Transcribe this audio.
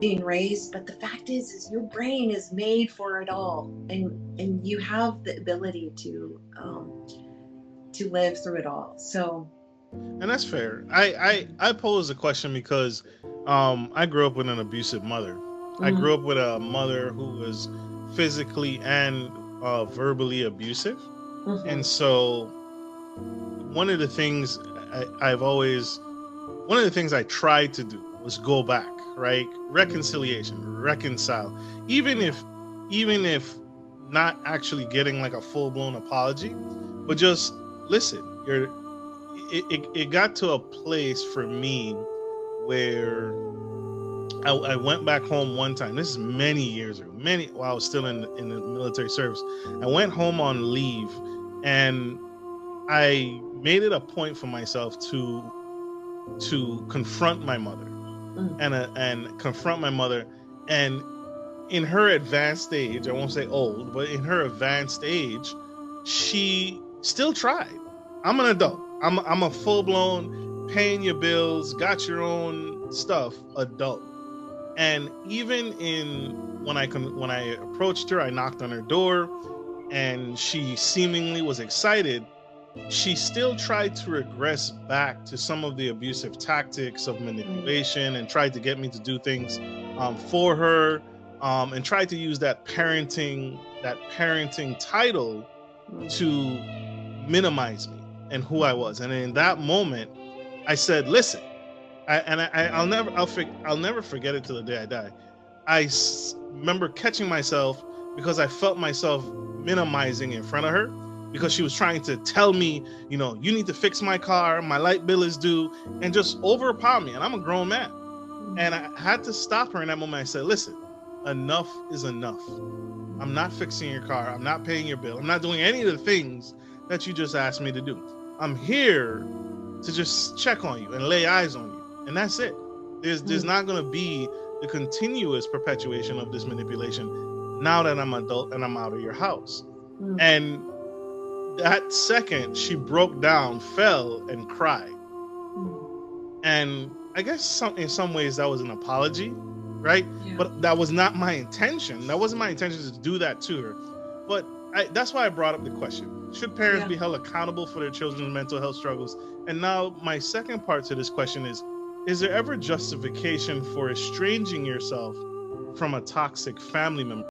being raised, but the fact is your brain is made for it all, and you have the ability to live through it all. So And that's fair. I pose a question because I grew up with an abusive mother. I mm, grew up with a mother who was physically and verbally abusive. And mhm, so one of the things I've always one of the things I tried to do was go back, right? Reconciliation, reconcile. Even yeah, if even if not actually getting like a full blown apology, but just listen, it got to a place for me where I went back home one time. This is many years ago, many while I was still in the military service. I went home on leave, and I made it a point for myself to confront my mother mm, and confront my mother. And in her advanced age, I won't say old, but in her advanced age, she still tried. I'm an adult. I'm a full blown paying your bills, got your own stuff adult. And even in when I approached her, I knocked on her door, and she seemingly was excited. She still tried to regress back to some of the abusive tactics of mm, manipulation and tried to get me to do things for her, and tried to use that parenting title mm, to minimize me and who I was. And in that moment, I said, "Listen," I'll never forget it till the day I die. Remember catching myself because I felt myself minimizing in front of her because she was trying to tell me, you need to fix my car, my light bill is due, and just overpower me. And I'm a grown man. And mm, I had to stop her in that moment. I said, listen, enough is enough. I'm not fixing your car. I'm not paying your bill. I'm not doing any of the things that you just asked me to do. I'm here to just check on you and lay eyes on you. And that's it. There's mm, not going to be the continuous perpetuation of this manipulation now that I'm adult and I'm out of your house. mm, And that second, she broke down, fell, and cried. mm. And I guess in some ways that was an apology, right? Yeah, But that was not my intention. That wasn't my intention to do that to her. But that's why I brought up the question: should parents yeah. be held accountable for their children's mental health struggles? And now my second part to this question is there ever justification for estranging yourself from a toxic family member?